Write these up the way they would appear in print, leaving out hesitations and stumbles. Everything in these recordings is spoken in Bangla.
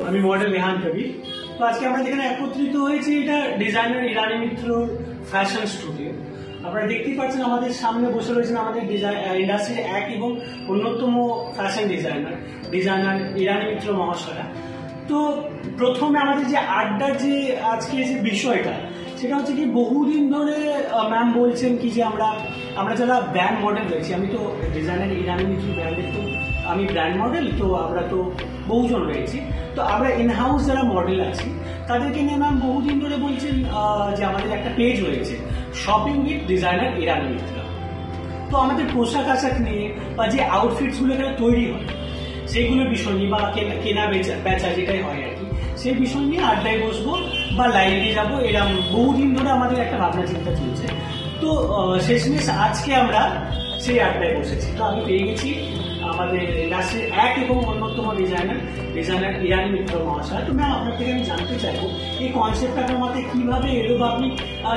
আমি মডেল রেহান কবির। তো আজকে আমরা যেখানে একত্রিত হয়েছি এটা ডিজাইনার ইরানি মিত্র ফ্যাশন স্টুডিও। আপনারা দেখতেই পাচ্ছেন আমাদের সামনে বসে রয়েছেন আমাদের ইন্ডাস্ট্রির এক এবং অন্যতম ফ্যাশন ডিজাইনার ইরানি মিত্র মহাশয়া। তো প্রথমে আমাদের যে আড্ডার যে আজকে যে বিষয়টা সেটা হচ্ছে কি, বহুদিন ধরে ম্যাম বলছেন কি যে আমরা যারা ব্র্যান্ড মডেল রয়েছি, আমি তো ডিজাইনার ইরানি মিত্র ব্র্যান্ডের তো আমি ব্র্যান্ড মডেল, তো আমরা তো বহুজন রয়েছি। তো আমরা ইনহাউস যারা মডেল আছি তাদেরকে নিয়ে ম্যাম বহুদিন ধরে বলছেন যে আমাদের একটা পেজ রয়েছে শপিং উইথ ডিজাইনার ইরানি মিত্র। তো আমাদের পোশাক আশাক নিয়ে বা যে আউটফিটসগুলো এখানে তৈরি হয় সেইগুলোর বিষয় নিয়ে বা কেনা বেচা যেটাই হয় আর কি, সেই বিষয় নিয়ে আড্ডায় বসবো বা লাইভে যাবো, এরকম বহুদিন ধরে আমাদের একটা ভাবনা চিন্তা চলছে। তো শেষমেশ আজকে আমরা সেই আড্ডায় বসেছি। তো আমি পেয়ে গেছি আমাদের ইন্ডাস্ট্রির এক এবং অন্যতম ডিজাইনার ইরানি মিত্র মহাশয়। তো ম্যাম আপনার থেকে আমি জানতে চাইবো এই কনসেপ্টটা আপনার মাথায় কিভাবে এলো, বা আপনি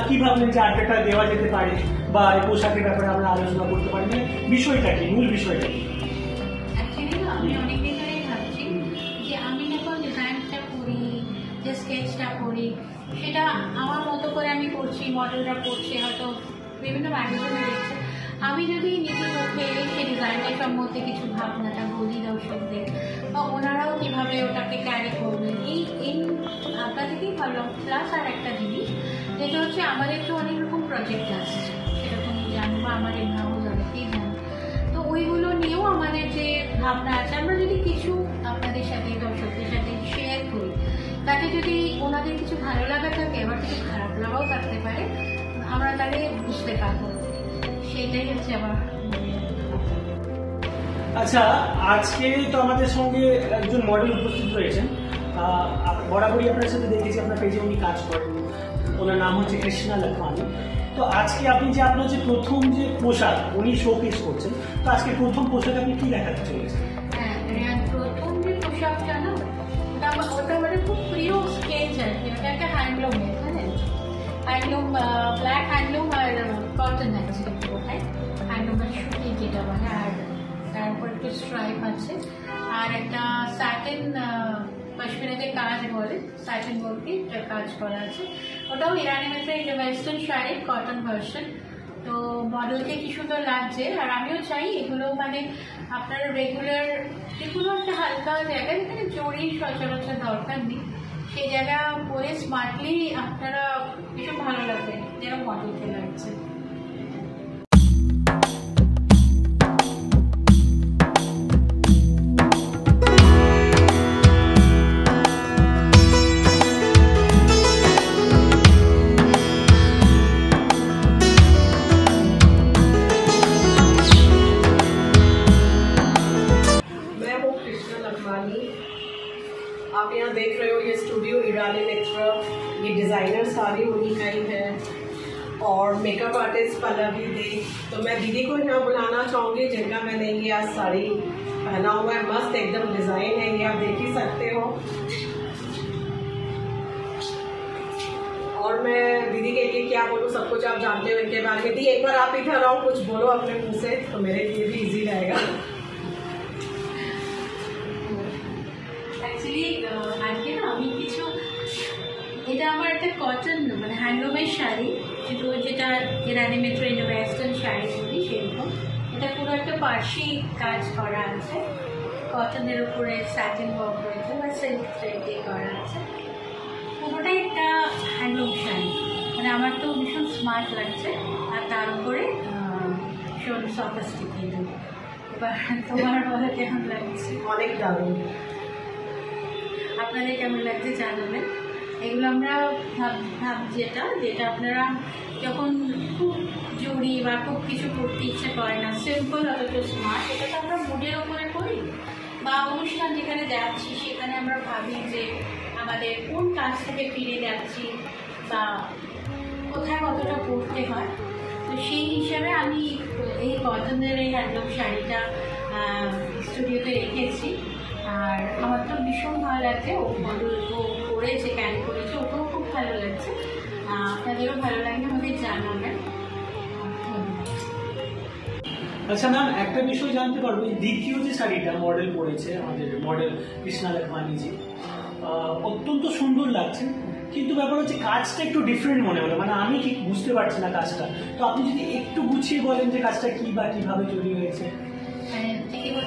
কি ভাবলেন যে আড্ডাটা দেওয়া যেতে পারে বা এই পোশাকের ব্যাপারে আমরা আলোচনা করতে পারি, মানে বিষয়টা কি, মূল বিষয়টা কি? আমি অনেকদিন ধরেই ভাবছি যে আমি যখন ডিজাইনটা করি, যে স্কেচটা করি, সেটা আমার মতো করে আমি করছি, মডেলরা করছে, হয়তো বিভিন্ন ম্যাগাজিনে দেখছে। আমি যদি নিজের মুখে সেই ডিজাইনের সম্বন্ধে কিছু ভাবনাটা বলি দর্শকদের, বা ওনারাও কীভাবে ওটাকে ক্যারি করবেন, এই ভাবনা থেকেই ভাবলাম। প্লাস আর একটা জিনিস যেটা হচ্ছে, আমাদের তো অনেক রকম প্রজেক্ট আসছে, সেটা তুমি জানো বা আমার ইনহাউস অনেকেই জানো। তো ওইগুলো নিয়েও আমাদের যে ভাবনা আছে, আমরা যদি কিছু আপনাদের সাথে দর্শকদের সাথে শেয়ার করি, তাতে যদি ওনাদের কিছু ভালো লাগা থাকে, আবার কিছু খারাপ লাগাও থাকতে পারে, আমরা তাহলে বুঝতে পারবো। সেটাই হচ্ছে আমার। আচ্ছা, আজকে তো আমাদের সঙ্গে একজন মডেল উপস্থিত রয়েছেন। বরাবরই আপনার সাথে দেখেছি আপনার পেজে উনি কাজ করেন, ওনার নাম হচ্ছে কৃষ্ণা লখমানি। তো আজকে আপনি যে আপনার যে প্রথম যে পোশাক উনি শোকেস করছেন, তো আজকে প্রথম পোশাক আপনি কি দেখাতে চলেছেন? হ্যাঁ, প্রথম যে পোশাকটা না, ওটা মানে খুব প্রিয় স্কেচ আর কি। ওটা একটা হ্যান্ডলুমের, হ্যান্ডলুম, ব্ল্যাক হ্যান্ডলুম আর কটন আছে ওটাই, হ্যান্ডলুমের সুতি যেটা বলে, আর তার উপর একটু স্ট্রাইপ আছে, আর একটা স্যাটিন পশমিনাতে কাজ বলে, স্যাটিন ওয়ার্কে কাজ করা আছে। ওটাও ইরানি মিত্র, এটা ওয়েস্টার্ন শাড়ির কটন ভার্সন। তো মডেলকে কি সুন্দর লাগছে। আর আমিও চাই এগুলো মানে আপনারা রেগুলার যে কোনো একটা হালকা জায়গায় যেখানে জড়ি সচরাচর দরকার নেই, সেই জায়গা পরে স্মার্টলি আপনারা ভীষণ ভালো লাগবে, যেরকম মডেলকে লাগছে। आप यहाँ देख रहे हो ये स्टूडियो इरानी मित्र, ये डिज़ाइनर सारी उन्हीं का ही है, और मेकअप आर्टिस्ट पल्लवी दे। तो मैं दीदी को यहाँ बुलाना चाहूँगी जिनका मैंने ये आज साड़ी पहना हुआ है, मस्त एकदम डिज़ाइन है, ये आप देख ही सकते हो। और मैं दीदी के लिए क्या बोलूँ, सब कुछ आप जानते हो इनके बारे में। दी एक बार आप इधर आओ, कुछ बोलो अपने मुँह से, तो मेरे लिए भी ईजी रहेगा। আজকে না আমি কিছু, এটা আমার একটা কটন মানে হ্যান্ডলুমের শাড়ি, কিন্তু যেটা ইরানি মিত্র ওয়েস্টার্ন শাড়ি বলি সেরকম। এটা পুরো একটা পার্সি কাজ করা আছে, কটনের উপরে স্যাটিন ওয়ার্ক রয়েছে বা সিল্ক থ্রেড দিয়ে করা আছে। পুরোটাই একটা হ্যান্ডলুম শাড়ি, মানে আমার তো ভীষণ স্মার্ট লাগছে। আর তার উপরে ভীষণ সফিস্টিকেটেড। এবার তোমার বলে কেমন লাগছে? অনেক দারুণ। আপনাদের কেমন লাগছে জানাবেন। এগুলো আমরা যেটা আপনারা যখন খুব জরুরি বা খুব কিছু করতে ইচ্ছে করে না, সিম্পল অথচ স্মার্ট, এটা তো আমরা মুডের ওপরে করি, বা অনুষ্ঠান যেখানে যাচ্ছি সেখানে আমরা ভাবি যে আমাদের কোন কাজ থেকে ফিরে যাচ্ছি বা কোথায় কতটা পড়তে হয়। তো সেই হিসাবে আমি এই কটনের এই হ্যান্ডলুম শাড়িটা স্টুডিওতে রেখেছি। আর আমার তো ভীষণ ভালো লাগছে, ও করেছে, ক্যারি করেছে, ওকেও খুব ভালো লাগছে। আপনাদেরও ভালো লাগলে আমাকে জানাবেন। আচ্ছা ম্যাম, একটা বিষয় জানতে পারবো, এই দ্বিতীয় যে শাড়িটা মডেল পরেছে আমাদের মডেল কৃষ্ণা লাখমানিজি, অত্যন্ত সুন্দর লাগছে, কিন্তু ব্যাপার হচ্ছে কাজটা একটু ডিফারেন্ট মনে হলো, মানে আমি ঠিক বুঝতে পারছি না কাজটা। তো আপনি যদি একটু গুছিয়ে বলেন যে কাজটা কি বা কিভাবে তৈরি হয়েছে।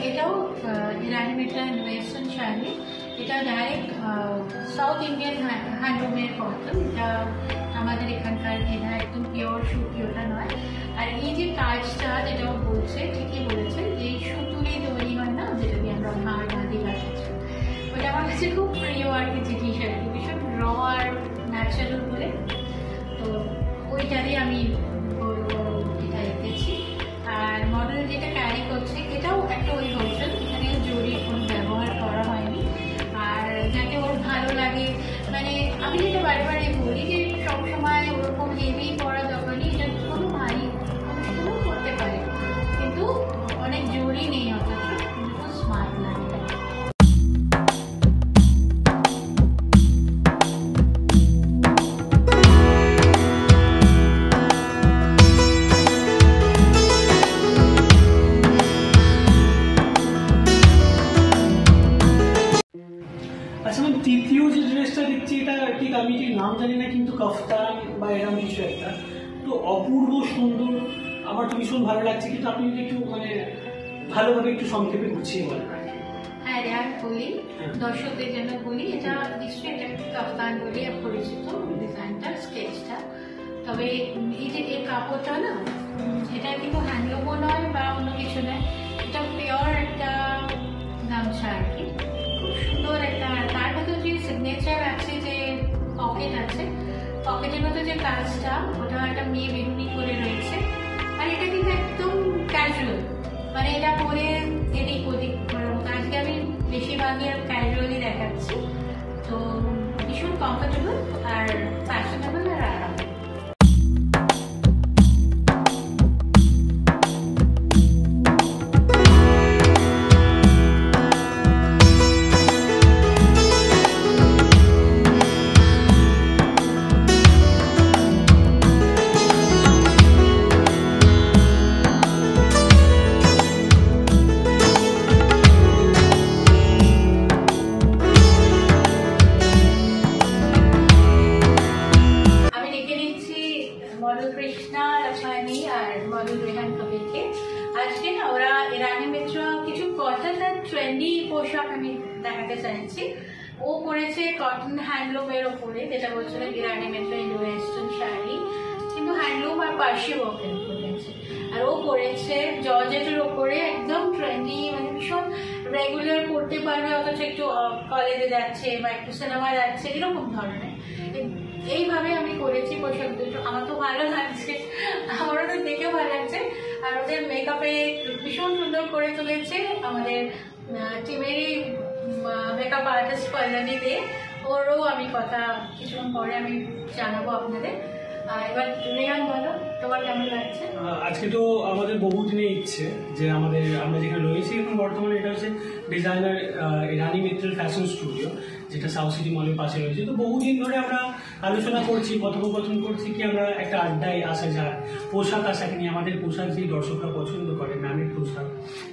এটাও ইরানি মেটেরিয়াল ওয়েস্টার্ন শাড়ি, এটা ডাইরেক্ট সাউথ ইন্ডিয়ান হ্যান্ডলুমের কটন, এটা আমাদের এখানকার এটা একদম পিওর সুতি, ওটা নয়। আর এই যে কাজটা যেটা বলছে, ঠিকই বলেছে, যে সুতুলি তৈরি হয় না, যেটা দিয়ে আমরা হাড় বাঁধি লাগাচ্ছি, ওটা আমার কাছে খুব প্রিয় আর কি জিনিস আর কি, ভীষণ র আর ন্যাচারাল বলে, তো ওইটারই আমি এটা এঁকেছি। আর মডেল যেটা ক্যারি করছে এটাও একটা ওই ভার্সন, এখানে জরি কোনো ব্যবহার করা হয়নি। আর যাতে ওর ভালো লাগে, মানে আমি যেটা বারে বারে বলি যে সবসময় ওরকম হেভি পরা দরকার নেই, এটা কোনো ভারী অনুষ্ঠানও করতে পারে, কিন্তু অনেক জরি নেই, অথচ খুব স্মার্ট লাগে। আচ্ছা ম্যাম, তৃতীয় যে ড্রেসটা দেখছি, এটা ঠিক আমি ঠিক নাম জানি না, কিন্তু কাফতান বা এরকম কিছু একটা, তো অপূর্ব সুন্দর, আমার তো ভীষণ ভালো লাগছে, কিন্তু আপনি যদি একটু মানে ভালোভাবে একটু সংক্ষেপে গুছিয়ে বলেন। হ্যাঁ রে, আর বলি দর্শকদের জন্য বলি, এটা নিশ্চয়ই এটা কাফতান বলে পরিচিত ডিজাইনটা, স্কেচটা। তবে এই যে এই কাপড়টা না, এটা কিন্তু হ্যান্ডলুমও নয় বা অন্য কিছু নয়, এটা পিওর একটা গামছা আর কি, খুব সুন্দর একটা। তার ভেতর যে সিগনেচার আছে, যে পকেট আছে, পকেটের মতো যে কাজটা, ওটা একটা মেয়ে বেরুনি করে রয়েছে। আর এটা কিন্তু একদম ক্যাজুয়াল, মানে এটা পরে এদিক ওদিক করার মতো। আজকে আমি বেশিরভাগই ক্যাজুয়ালি দেখাচ্ছি, তো ভীষণ কমফোর্টেবল আর ফ্যাশনেবল আর আরাম। মডেল কৃষ্ণা লাখমানি আর মডেল রেহান কবিরকে। আজকে না ওরা ইরানি মেট্রো কিছু কটন আর ট্রেন্ডি পোশাক আমি দেখাতে চাইছি। ও পরেছে কটন হ্যান্ডলুমের ওপরে, যেটা বলছিল ইরানি মেট্রো ইন্ডো ওয়েস্টার্ন শাড়ি, কিন্তু হ্যান্ডলুম আর পার্সি ওয়ার্কের উপরে আছে। আর ও পরেছে জর্জেটের ওপরে, একদম ট্রেন্ডি, মানে ভীষণ রেগুলার পড়তে পারবে, অথচ একটু কলেজে যাচ্ছে বা একটু সিনেমা যাচ্ছে, এরকম ধরনের। এইভাবে আমি করেছি পোশাক দুটো, আমার তো ভালো লাগছে, আমারও তো দেখে ভালো লাগছে। আর ওদের মেকআপে ভীষণ সুন্দর করে তুলেছে আমাদের টিমেরই মেকআপ আর্টিস্ট পল্লবী দে, ওরও আমি কথা কিছুক্ষণ পরে আমি জানাবো আপনাদের। এবার রেহান বলো, তোমার কেমন লাগছে? আজকে তো আমাদের বহুদিনের ইচ্ছে যে আমরা যেখানে রয়েছি এখন বর্তমানে, এটা হচ্ছে ডিজাইনার ইরানি মেট্রিয়াল ফ্যাশন স্টুডিও, যেটা সাউথ সিটি মলের পাশে রয়েছে। তো বহুদিন ধরে আমরা আলোচনা করছি, কথোপকথন করছি কি আমরা একটা আড্ডায় আসা যায়, পোশাক আশাক নিয়ে। আমাদের পোশাক যে দর্শকরা পছন্দ করে, ম্যামের পোশাক,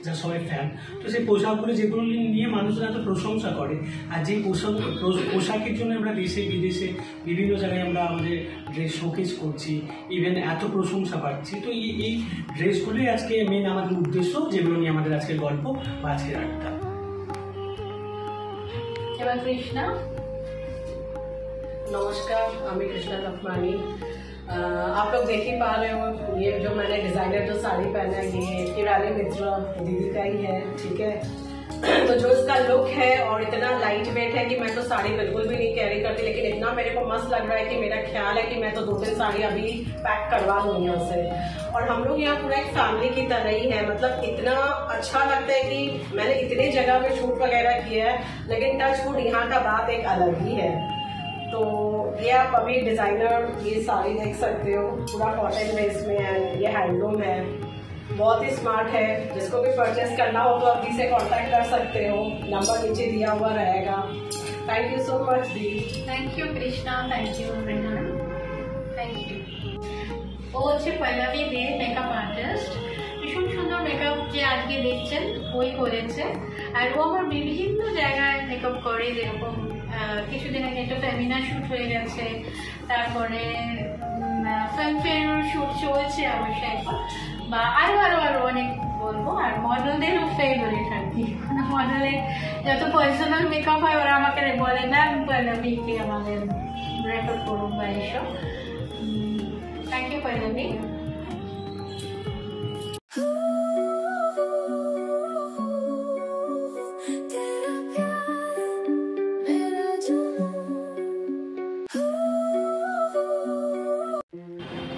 যা সবাই ফ্যান, তো সেই পোশাকগুলো যেগুলো নিয়ে মানুষরা এত প্রশংসা করে, আর যে পোশাকের জন্য আমরা দেশে বিদেশে বিভিন্ন জায়গায় আমরা আমাদের ড্রেস শোকেস করছি, ইভেন এত প্রশংসা পাচ্ছি। তো এই ড্রেসগুলোই আজকে মেন আমাদের উদ্দেশ্য, যেগুলো নিয়ে আমাদের আজকের গল্প বা আজকের আড্ডা। এবার কৃষ্ণা। नमस्कार, मैं कृष्णा लखमानी। आप लोग देख ही पा रहे हो, ये जो मैंने डिजाइनर जो साड़ी पहना है, ये इरानी मित्रा दीदी का ही है, ठीक है। तो जो इसका लुक है और इतना लाइट वेट है कि मैं तो साड़ी बिल्कुल भी नहीं कैरी करती, लेकिन इतना मेरे को मस्त लग रहा है कि मेरा ख्याल है कि मैं तो 2-3 साड़ी अभी पैक करवा लूंगी उससे। और हम लोग यहाँ पूरा एक फैमिली की तरह ही है, मतलब इतना अच्छा लगता है कि मैंने इतनी जगह पे शूट वगैरह किया है, लेकिन टच वुड यहाँ का बात एक अलग ही है। तो ये आप अभी डिजाइनर ये साड़ी देख सकते हो, पूरा कॉटन में इसमें है, ये हैंडलूम है, बहुत ही स्मार्ट है। जिसको भी परचेस करना हो तो अभी से कांटेक्ट कर सकते हो, नंबर नीचे दिया हुआ रहेगा। थैंक यू सो मच दी। Thank you Krishna, thank you Rehan, thank you. ও হচ্ছে পল্লবী দে, মেকআপ আর্টিস্ট। ভীষণ সুন্দর মেকআপ যে আজকে দেখছেন ওই করেছে, আর ও আমার বিভিন্ন জায়গায় মেকআপ করে, যেরকম কিছুদিন আগে একটা ফেমিনা শ্যুট হয়ে গেছে, তারপরে ফিল্মফেয়ার শ্যুট চলছে অবশ্যই এখন, বা আরো অনেক বলবো। আর মডেলদেরও ফেভারিট আর কি, মডেলের যত পার্সোনাল মেকআপ হয় ওরা আমাকে বলে ম্যাম পল্লবীকে আমাদের রেকর্ড করুন বা এইসব। Thank you Pallavi.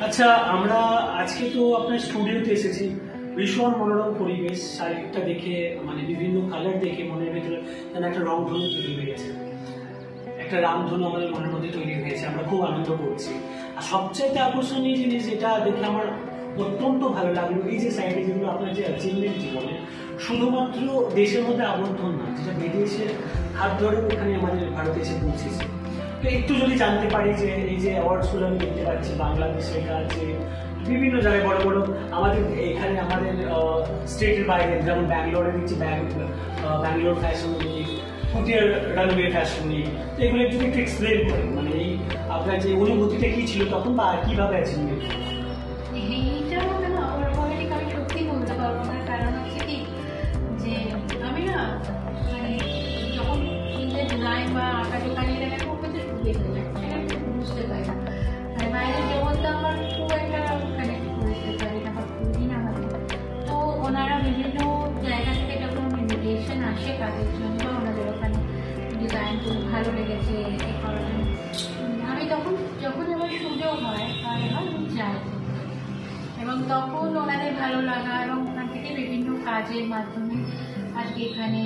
আচ্ছা, আমরা আজকে তো আপনার স্টুডিওতে এসেছি, ভীষণ মনোরম পরিবেশ, শাড়িটা দেখে মানে বিভিন্ন কালার দেখে মনের ভিতরে যেন একটা রংধনু তৈরি হয়ে গেছে, একটা রামধনু আমাদের মনের মধ্যে তৈরি হয়েছে, আমরা খুব আনন্দ করছি। আর সবচাইতে আকর্ষণীয় জিনিস যেটা দেখে আমার অত্যন্ত ভালো লাগলো, এই যে সাইডে যেগুলো আপনার যে অ্যাচিভমেন্ট জীবনে শুধুমাত্র দেশের মধ্যে আবদ্ধ না, যেটা বিদেশের হাত ধরে ওখানে আমাদের ভারতে এসে পৌঁছেছে। তো একটু যদি জানতে পারি যে এই যে অ্যাওয়ার্ডসগুলো আমি দেখতে পাচ্ছি বাংলাদেশে আছে, বিভিন্ন জায়গায় বড় বড়, আমাদের এখানে আমাদের স্টেটের বাইরে যেমন ব্যাঙ্গালোরে দিচ্ছি ব্যাঙ্গালোর ফ্যাশন উইক, পুটিয়ার রানওয়ে ফ্যাশন উইক, তো এগুলো একটু এক্সপ্লেন করেন, মানে এই আপনার যে অনুভূতিটা কি ছিল তখন বা কিভাবে অ্যাচিভমেন্ট? এইটা অটোমেটিক আমি সত্যি বলতে পারবো না, কারণ হচ্ছে কি যে আমি না মানে যখন ডিজাইন বা আঁকা দোকানে গেলে খুব কিছু ঢুকে যায়, সেটা বুঝতে পারি না, মানে বাইরের জগৎটা আমার খুব একটা কানেক্ট করতে পারি না বা করি না আমাদের। তো ওনারা বিভিন্ন জায়গা থেকে যখন ইনভিটেশন আসে কাজের জন্য বা ওনাদের ওখানে ডিজাইন খুব ভালো লেগেছে এই কারণে আমি তখন যখন আমার সুযোগ হয় তাহলে আমি যাই, এবং তখন ওনাদের ভালো লাগা এবং ওখান থেকে বিভিন্ন কাজের মাধ্যমে আজকে এখানে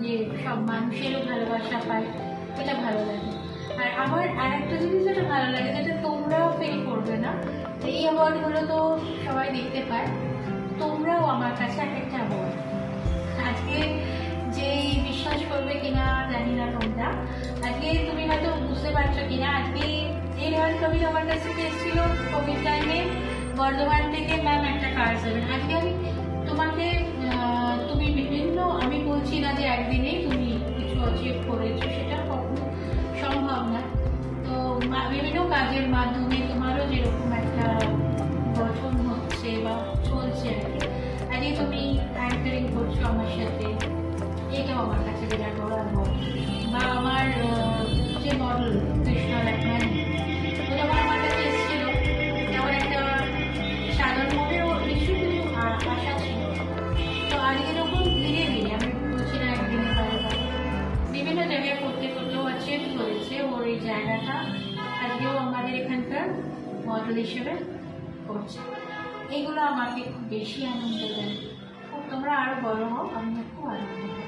যে সব মানুষেরও ভালোবাসা পায়, এটা ভালো লাগে। আর আমার আর একটা জিনিস যেটা ভালো লাগে, যেটা তোমরাও ফিল করবে না, এই অ্যাওয়ার্ডগুলো তো সবাই দেখতে পায়, তোমরাও আমার কাছে একটা অ্যাওয়ার্ড। আজকে যে বিশ্বাস করবে কিনা জানি না তোমরা, আজকে তুমি হয়তো বুঝতে পারছো কিনা, আজকে এই রেহান কবির আমার কাছে এসেছিল কোভিড টাইমে বর্ধমান থেকে, ম্যাম একটা কাজ দেবেন। আজকে আমি তোমাকে তুমি বিভিন্ন, আমি বলছি না যে একদিনেই তুমি কিছু অ্যাচিভ করেছো, সেটা কখনো সম্ভব না। তো বিভিন্ন কাজের মাধ্যমে তোমারও যেরকম একটা গঠন হচ্ছে বা চলছে আর কি, আজকে তুমি অ্যাঙ্কারিং করছো আমার সাথে, এটাও আমার কাছে বিরাট বড় অ্যাওয়ার্ড। বা আমার যে মডেল কৃষ্ণ লেখমান, ও যখন আমার কাছে এসেছিল আমার একটা সাধারণ মনে ও নিশ্চয়ই কিছু আশা ছিল। তো আজকে যখন ধীরে ধীরে, আমি বলছি না একদিনে বারে বিভিন্ন জায়গায় করতে করতেও অ্যাচিভ করেছে ওর এই জায়গাটা, আজকেও আমাদের এখানকার মডেল হিসেবে করছে। এগুলো আমাকে খুব বেশি আনন্দ দেয়। তোমরা আরো বড় হও, আমি খুব আনন্দ পাই।